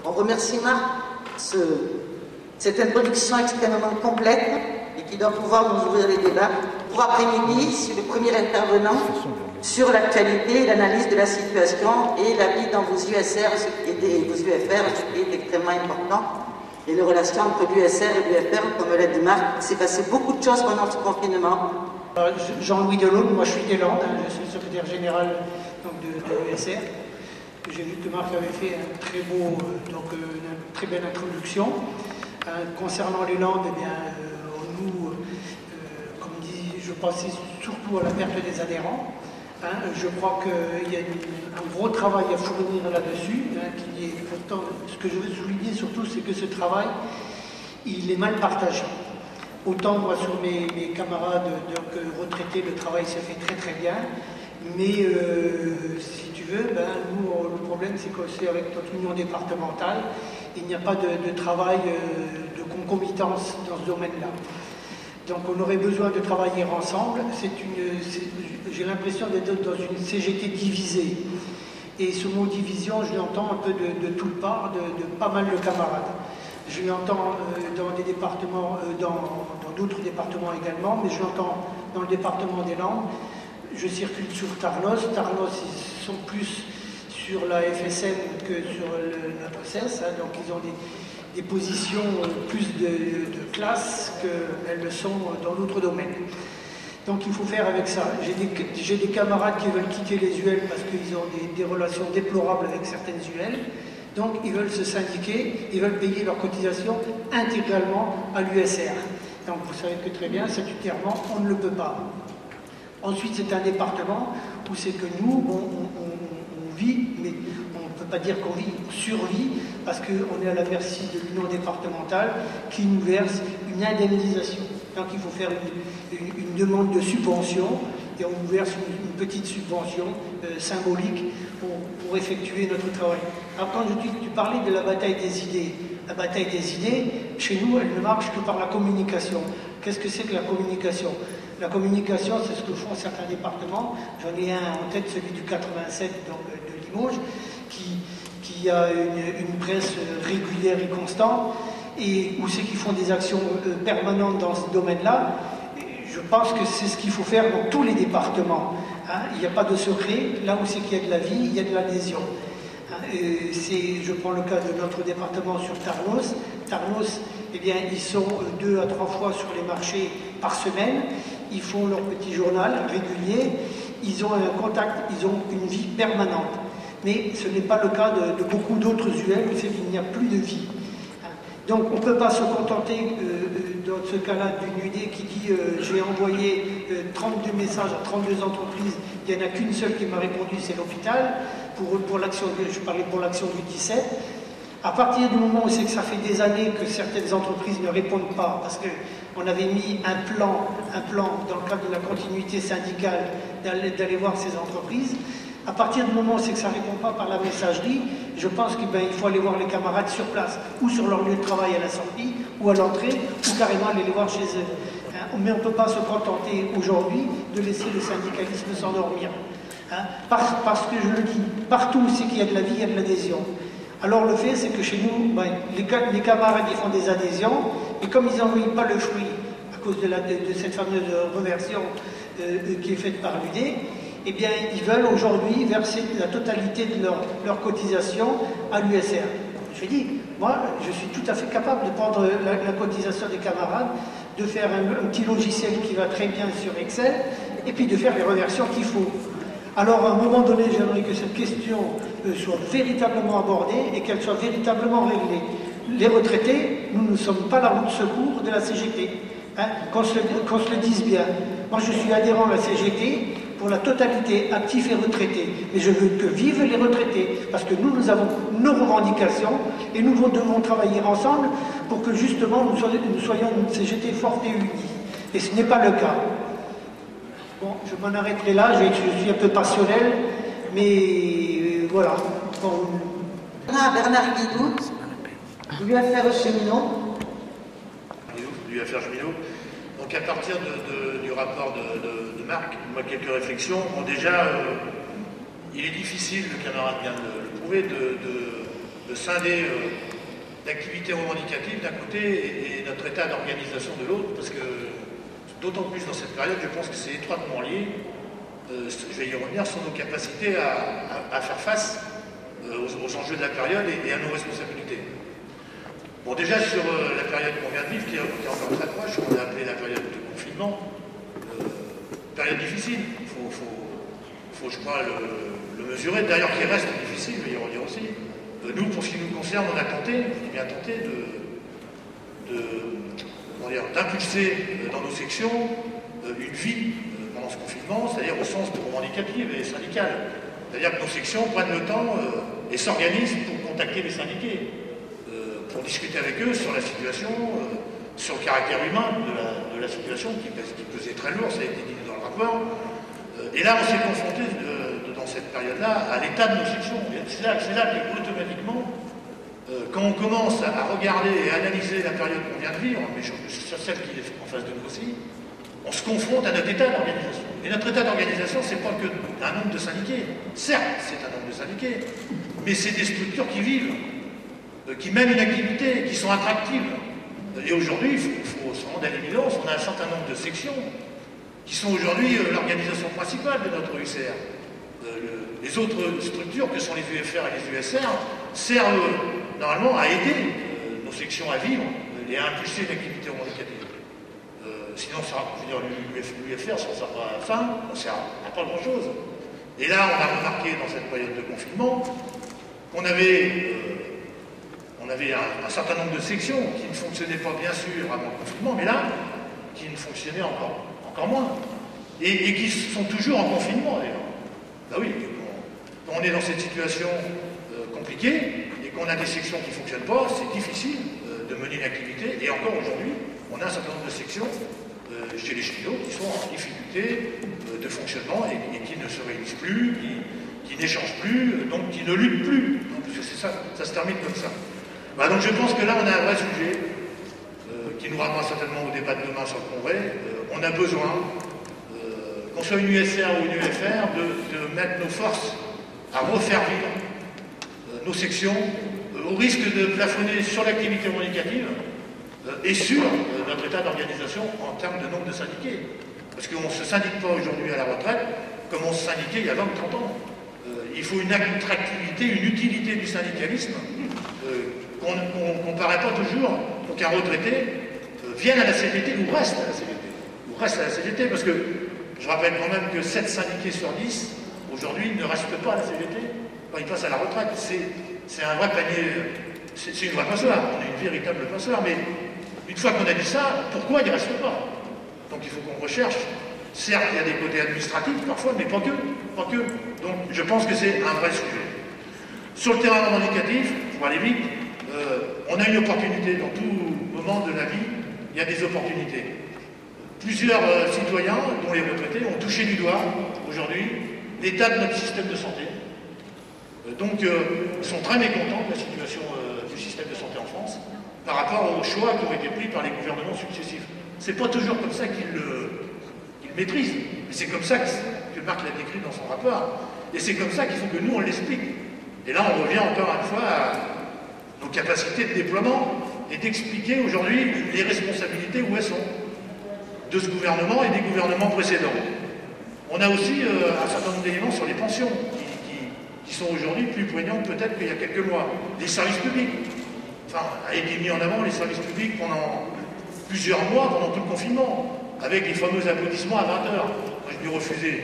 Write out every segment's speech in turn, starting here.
On remercie Marc de cette introduction extrêmement complète et qui doit pouvoir nous ouvrir les débats. Pour après-midi, sur le premier intervenant, sur l'actualité, l'analyse de la situation et la vie dans vos USR, vos UFR, ce qui est extrêmement important, et les relations entre l'USR et l'UFR, comme l'a dit Marc. Il s'est passé beaucoup de choses pendant ce confinement. Jean-Louis Delaume, moi je suis des Landes, je suis le secrétaire général donc, de l'USR. J'ai vu que Marc avait fait un très beau, une très belle introduction. Concernant les Landes, eh bien, nous, comme dit, je pensais surtout à la perte des adhérents. Je crois qu'il y a un gros travail à fournir là-dessus. Pourtant, ce que je veux souligner surtout, c'est que ce travail, il est mal partagé. Autant moi sur mes camarades retraités, le travail se fait très très bien. Mais si tu veux, nous, le problème, c'est que c'est avec notre union départementale, il n'y a pas de travail de concomitance dans ce domaine-là. Donc on aurait besoin de travailler ensemble. J'ai l'impression d'être dans une CGT divisée. Et ce mot division, je l'entends un peu de toutes parts, de pas mal de camarades. Je l'entends dans des départements, dans d'autres départements également, mais je l'entends dans le département des Landes. Je circule sur Tarnos. Tarnos, ils sont plus sur la FSM que sur la POSES, donc ils ont des positions plus de classe qu'elles le sont dans d'autres domaines. Donc il faut faire avec ça. J'ai des camarades qui veulent quitter les UL parce qu'ils ont des relations déplorables avec certaines UL. Donc ils veulent se syndiquer, ils veulent payer leurs cotisations intégralement à l'USR. Donc vous savez que très bien, statutairement, on ne le peut pas. Ensuite, c'est un département où c'est que nous, on vit, mais on ne peut pas dire qu'on vit, on survit, parce qu'on est à la merci de l'union départementale qui nous verse une indemnisation. Donc il faut faire une demande de subvention, et on nous verse une petite subvention symbolique pour effectuer notre travail. Alors quand tu parlais de la bataille des idées, la bataille des idées, chez nous, elle ne marche que par la communication. Qu'est-ce que c'est que la communication? La communication, c'est ce que font certains départements. J'en ai un en tête, celui du 87, donc de Limoges, qui a une presse régulière et constante, et où c'est qu'ils font des actions permanentes dans ce domaine-là. Je pense que c'est ce qu'il faut faire dans tous les départements. Il n'y a pas de secret. Là où c'est qu'il y a de la vie, il y a de l'adhésion. Je prends le cas de notre département sur Tarnos. Tarnos, eh bien, ils sont 2 à 3 fois sur les marchés par semaine. Ils font leur petit journal régulier. Ils ont un contact, ils ont une vie permanente. Mais ce n'est pas le cas de beaucoup d'autres UL où c'est qu'il n'y a plus de vie. Donc on ne peut pas se contenter dans ce cas-là d'une idée qui dit j'ai envoyé 32 messages à 32 entreprises, il n'y en a qu'une seule qui m'a répondu, c'est l'hôpital, pour l'action, je parlais pour l'action du 17. À partir du moment où c'est que ça fait des années que certaines entreprises ne répondent pas, parce qu'on avait mis un plan dans le cadre de la continuité syndicale d'aller voir ces entreprises, à partir du moment où c'est que ça ne répond pas par la messagerie, je pense qu'il faut aller voir les camarades sur place, ou sur leur lieu de travail à la sortie, ou à l'entrée, ou carrément aller les voir chez eux. Mais on ne peut pas se contenter aujourd'hui de laisser le syndicalisme s'endormir. Parce que je le dis, partout où c'est qu'il y a de la vie, il y a de l'adhésion. Alors le fait, c'est que chez nous, les camarades ils font des adhésions, et comme ils n'envoient pas le fruit, à cause de cette fameuse reversion qui est faite par l'UD, eh bien, ils veulent aujourd'hui verser la totalité de leur cotisation à l'USR. Je dis, moi, je suis tout à fait capable de prendre la cotisation des camarades, de faire un petit logiciel qui va très bien sur Excel, et puis de faire les reversions qu'il faut. Alors, à un moment donné, j'aimerais que cette question soit véritablement abordée et qu'elle soit véritablement réglée. Les retraités, nous ne sommes pas la roue de secours de la CGT. Qu'on se le dise bien. Moi, je suis adhérent à la CGT pour la totalité, actifs et retraités. Mais je veux que vivent les retraités, parce que nous avons nos revendications et nous devons travailler ensemble pour que justement nous soyons une CGT forte et unie. Et ce n'est pas le cas. Bon, je m'en arrêterai là, je suis un peu passionnel, mais voilà. Bon. Bernard Guidou, l'UFR Cheminot. L'UFR Cheminot. Donc à partir du rapport de Marc, moi quelques réflexions. Bon, déjà, il est difficile, le camarade vient de le prouver, de scinder l'activité revendicative d'un côté et notre état d'organisation de l'autre, parce que d'autant plus dans cette période, je pense que c'est étroitement lié, je vais y revenir, sur nos capacités à faire face aux enjeux de la période et à nos responsabilités. Bon, déjà sur la période qu'on vient de vivre, qui est encore très proche, on a appelé la période de confinement, période difficile, il faut je crois, le mesurer, d'ailleurs qui reste difficile, je vais y revenir aussi. Nous, pour ce qui nous concerne, on a tenté, je dis bien tenté, d'impulser dans nos sections une vie pendant ce confinement, c'est-à-dire au sens revendicatif et syndical. C'est-à-dire que nos sections prennent le temps et s'organisent pour contacter les syndiqués, pour discuter avec eux sur la situation, sur le caractère humain de la situation qui pesait très lourd, ça a été dit dans le rapport. Et là, on s'est confronté dans cette période-là à l'état de nos sections. C'est là que automatiquement, quand on commence à regarder et à analyser la période qu'on vient de vivre, mais sur celle qui est en face de nous aussi, on se confronte à notre état d'organisation. Et notre état d'organisation, c'est pas qu'un nombre de syndiqués. Certes, c'est un nombre de syndiqués, mais c'est des structures qui vivent, qui mènent une activité, qui sont attractives. Et aujourd'hui, il faut se rendre à l'évidence, on a un certain nombre de sections qui sont aujourd'hui l'organisation principale de notre UCR. Les autres structures, que sont les UFR et les USR, servent normalement à aider nos sections à vivre et à impulser une activité revendicative. Sinon, l'UFR, si on ne sert pas à la fin, on ne sert à pas grand-chose. Et là, on a remarqué dans cette période de confinement qu'on avait un certain nombre de sections qui ne fonctionnaient pas bien sûr avant le confinement, mais là, qui ne fonctionnaient encore moins. Et qui sont toujours en confinement d'ailleurs. Ben oui, quand on est dans cette situation compliquée et qu'on a des sections qui ne fonctionnent pas, c'est difficile de mener une activité. Et encore aujourd'hui, on a un certain nombre de sections chez les cheminots qui sont en difficulté de fonctionnement et qui ne se réunissent plus, qui n'échangent plus, donc qui ne luttent plus. Parce que c'est ça se termine comme ça. Voilà, donc je pense que là, on a un vrai sujet qui nous ramènera certainement au débat de demain sur le congrès. On a besoin, qu'on soit une USR ou une UFR, de mettre nos forces à refaire vivre nos sections, au risque de plafonner sur l'activité revendicative et sur notre état d'organisation en termes de nombre de syndiqués. Parce qu'on ne se syndique pas aujourd'hui à la retraite comme on se syndiquait il y a 20 ou 30 ans. Il faut une attractivité, une utilité du syndicalisme qu'on ne paraît pas toujours pour qu'un retraité vienne à la CGT ou reste à la CGT. Ou reste à la CGT, parce que je rappelle quand même que 7 syndiqués sur 10, aujourd'hui, ne restent pas à la CGT quand ils passent à la retraite. C'est un vrai panier, c'est une vraie passoire, on a une véritable passoire, mais une fois qu'on a dit ça, pourquoi ils ne restent pas? Donc il faut qu'on recherche. Certes, il y a des côtés administratifs parfois, mais pas que. Donc je pense que c'est un vrai sujet. Sur le terrain revendicatif, pour aller vite, on a une opportunité dans tout moment de la vie, il y a des opportunités. Plusieurs citoyens, dont les retraités, ont touché du doigt aujourd'hui l'état de notre système de santé. Donc ils sont très mécontents de la situation du système de santé en France par rapport aux choix qui ont été pris par les gouvernements successifs. C'est pas toujours comme ça qu'ils maîtrisent, mais c'est comme ça que Marc l'a décrit dans son rapport. Et c'est comme ça qu'il faut que nous on l'explique. Et là on revient encore une fois à nos capacités de déploiement et d'expliquer aujourd'hui les responsabilités où elles sont de ce gouvernement et des gouvernements précédents. On a aussi un certain nombre d'éléments sur les pensions qui sont aujourd'hui plus poignantes peut-être qu'il y a quelques mois. Les services publics. Enfin, a été mis en avant les services publics pendant plusieurs mois, pendant tout le confinement, avec les fameux applaudissements à 20h. Moi, je lui refusais.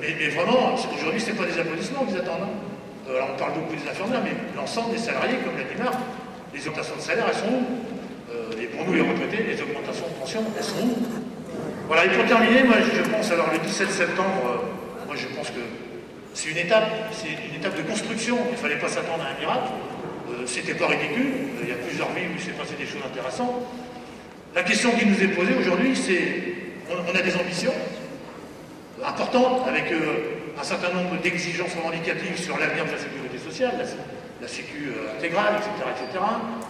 Mais vraiment, aujourd'hui, ce n'est pas des applaudissements qu'ils attendent. Alors, on parle beaucoup des infirmières, mais l'ensemble des salariés, comme l'a dit Marc, les augmentations de salaire, elles sont où? Et pour nous, les retraités, les augmentations de pension, elles sont où? Voilà, et pour terminer, moi, je pense, alors le 17 septembre, moi, je pense que c'est une étape de construction. Il ne fallait pas s'attendre à un miracle. C'était pas ridicule. Il y a plusieurs villes où il s'est passé des choses intéressantes. La question qui nous est posée aujourd'hui, c'est, on a des ambitions importantes avec un certain nombre d'exigences revendicatives sur l'avenir de la sécurité sociale, la sécu intégrale, etc.,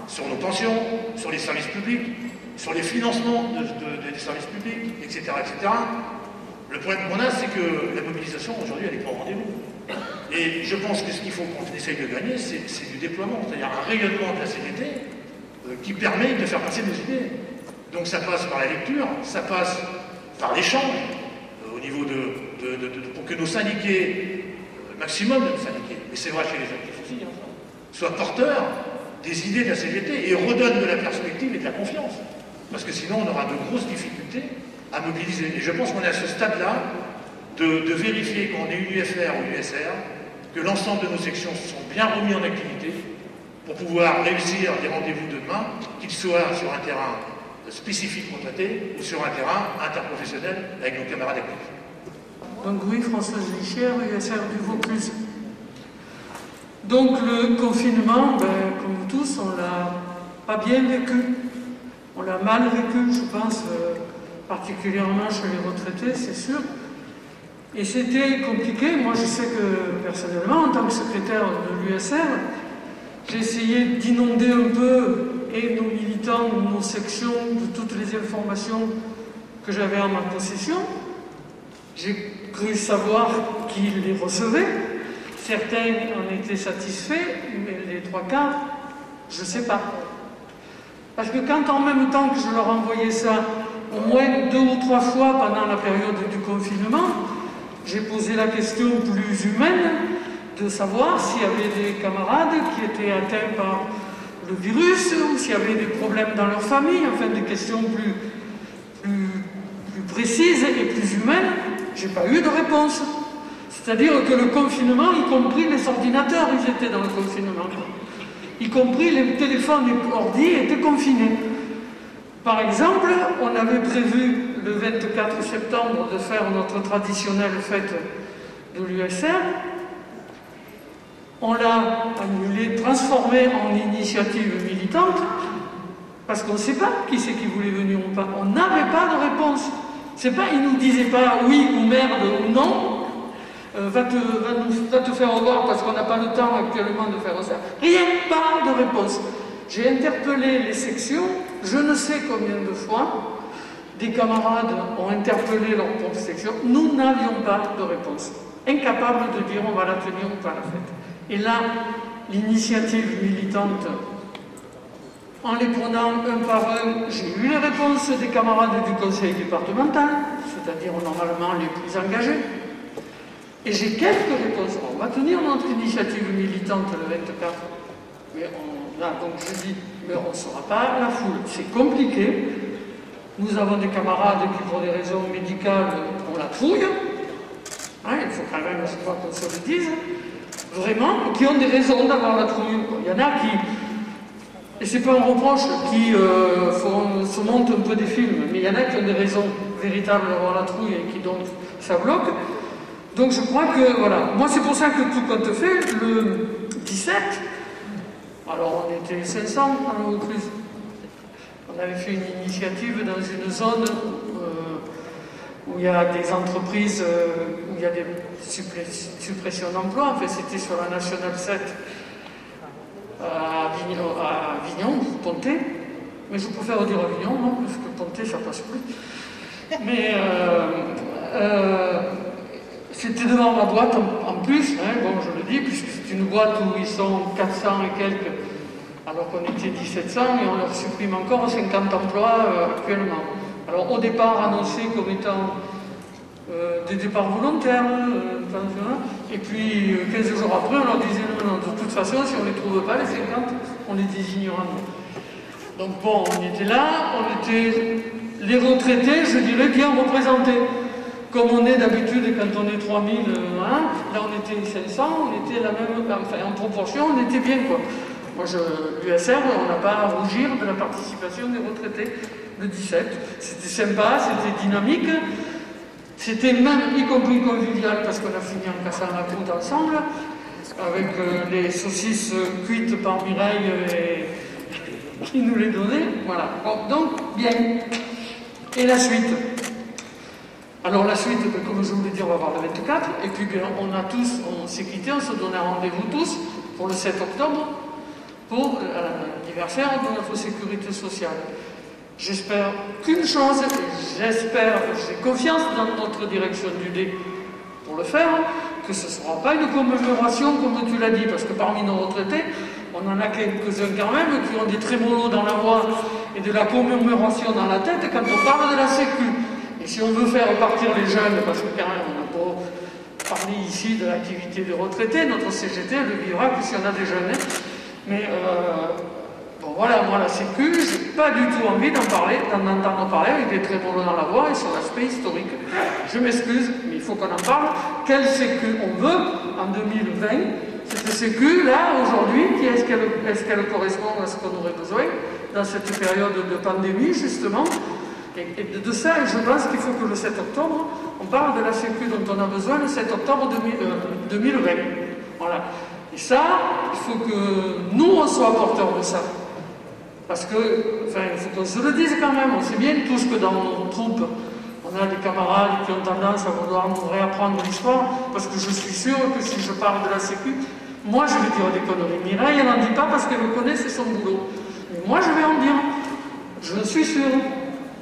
sur nos pensions, sur les services publics, sur les financements des services publics, etc., etc. Le problème qu'on a, c'est que la mobilisation aujourd'hui, elle n'est pas au rendez-vous. Et je pense que ce qu'il faut qu'on essaye de gagner, c'est du déploiement, c'est-à-dire un rayonnement de la CGT qui permet de faire passer nos idées. Donc ça passe par la lecture, ça passe par l'échange, au niveau pour que nos syndiqués, le maximum de nos syndiqués, mais c'est vrai chez les actifs aussi, hein, soient porteurs des idées de la CGT et redonnent de la perspective et de la confiance. Parce que sinon on aura de grosses difficultés à mobiliser. Et je pense qu'on est à ce stade-là de vérifier quand on est une UFR ou une USR, que l'ensemble de nos sections se sont bien remis en activité pour pouvoir réussir des rendez-vous de demain, qu'ils soient sur un terrain spécifique retraité ou sur un terrain interprofessionnel avec nos camarades actifs. Donc oui, Françoise Lichière, USR du Vaucluse. Donc le confinement, comme tous, on l'a pas bien vécu. On l'a mal vécu, je pense, particulièrement chez les retraités, c'est sûr. Et c'était compliqué. Moi, je sais que, personnellement, en tant que secrétaire de l'USR, j'ai essayé d'inonder un peu et nos militants, nos sections, de toutes les informations que j'avais en ma possession. J'ai cru savoir qu'ils les recevaient. Certains en étaient satisfaits, mais les trois quarts, je ne sais pas. Parce que quand en même temps que je leur envoyais ça, au moins 2 ou 3 fois pendant la période du confinement, j'ai posé la question plus humaine de savoir s'il y avait des camarades qui étaient atteints par le virus ou s'il y avait des problèmes dans leur famille, enfin des questions plus précises et plus humaines. J'ai pas eu de réponse. C'est-à-dire que le confinement, y compris les ordinateurs, ils étaient dans le confinement. Y compris les téléphones et ordi étaient confinés. Par exemple, on avait prévu le 24 septembre de faire notre traditionnelle fête de l'USR. On l'a annulé, transformé en initiative militante, parce qu'on ne sait pas qui c'est qui voulait venir ou pas. On n'avait pas de réponse. C'est pas, ils ne nous disaient pas oui ou merde ou non. Va te faire revoir parce qu'on n'a pas le temps actuellement de faire ça. Rien, pas de réponse. J'ai interpellé les sections, je ne sais combien de fois, des camarades ont interpellé leur propre section, nous n'avions pas de réponse. Incapables de dire on va la tenir ou pas la fête. Et là, l'initiative militante, en les prenant un par un, j'ai eu les réponses des camarades du conseil départemental, c'est-à-dire normalement les plus engagés. Et j'ai quelques réponses. On va tenir notre initiative militante le 24. Mais donc je dis, mais on ne sera pas la foule. C'est compliqué. Nous avons des camarades qui, pour des raisons médicales, ont la trouille. Hein, il faut quand même, je crois qu'on se le dise. Vraiment, qui ont des raisons d'avoir la trouille. Il y en a qui, et c'est pas un reproche, qui se montent un peu des films, mais il y en a qui ont des raisons véritables d'avoir la trouille et qui donc ça bloque. Donc je crois que, voilà, moi c'est pour ça que tout compte fait, le 17, alors on était 500 en Vaucluse, on avait fait une initiative dans une zone où il y a des entreprises, où il y a des suppressions d'emplois, en fait c'était sur la Nationale 7 à Avignon, Pontet, mais je préfère dire Avignon, non, parce que Pontet ça passe plus. Mais c'était devant ma boîte en plus, hein, bon je le dis, puisque c'est une boîte où ils sont 400 et quelques, alors qu'on était 1700 et on leur supprime encore 50 emplois actuellement. Alors au départ annoncé comme étant des départs volontaires, et puis 15 jours après on leur disait non, de toute façon si on ne les trouve pas les 50, on les désignera. Donc bon, on était là, on était les retraités, je dirais, bien représentés. Comme on est d'habitude quand on est 3000, là on était 500, on était la même, enfin en proportion, on était bien quoi. Moi, l'USR, on n'a pas à rougir de la participation des retraités le 17. C'était sympa, c'était dynamique, c'était même y compris convivial parce qu'on a fini en cassant la croûte ensemble, avec les saucisses cuites par Mireille et qui nous les donnait. Voilà. Bon, donc, bien. Et la suite. Alors la suite, comme je vous l'ai dit, on va voir le 24, et puis on s'est quittés, on se donnait rendez-vous tous pour le 7 octobre, pour l'anniversaire de notre sécurité sociale. J'espère qu'une chose, j'ai confiance dans notre direction du D pour le faire, que ce ne sera pas une commémoration comme tu l'as dit, parce que parmi nos retraités, on en a quelques-uns quand même qui ont des trémolos dans la voix et de la commémoration dans la tête quand on parle de la Sécu. Et si on veut faire partir les jeunes, parce que quand même on n'a pas parlé ici de l'activité des retraités, notre CGT le vivra que si on a des jeunes. Mais bon voilà, moi la Sécu, je n'ai pas du tout envie d'en entendre parler avec des trémolos dans la voix et sur l'aspect historique. Je m'excuse, mais il faut qu'on en parle. Quelle Sécu on veut en 2020? Cette Sécu, là, aujourd'hui, est-ce qu'elle correspond à ce qu'on aurait besoin dans cette période de pandémie, justement? Et de ça, je pense qu'il faut que le 7 octobre, on parle de la Sécu dont on a besoin le 7 octobre 2020. Voilà. Et ça, il faut que nous, on soit porteurs de ça. Parce que, enfin, il faut qu'on se le dise quand même. On sait bien tous que dans nos troupes, on a des camarades qui ont tendance à vouloir nous réapprendre l'histoire, parce que je suis sûr que si je parle de la Sécu, moi je vais dire des conneries. Mireille, elle n'en dit pas parce qu'elle le connaît, c'est son boulot. Mais moi je vais en dire. Je suis sûr.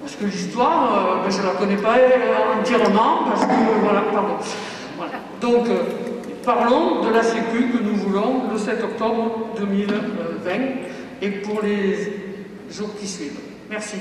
Parce que l'histoire, je ne la connais pas entièrement, parce que, voilà, pardon. Voilà. Donc, parlons de la Sécu que nous voulons le 7 octobre 2020 et pour les jours qui suivent. Merci.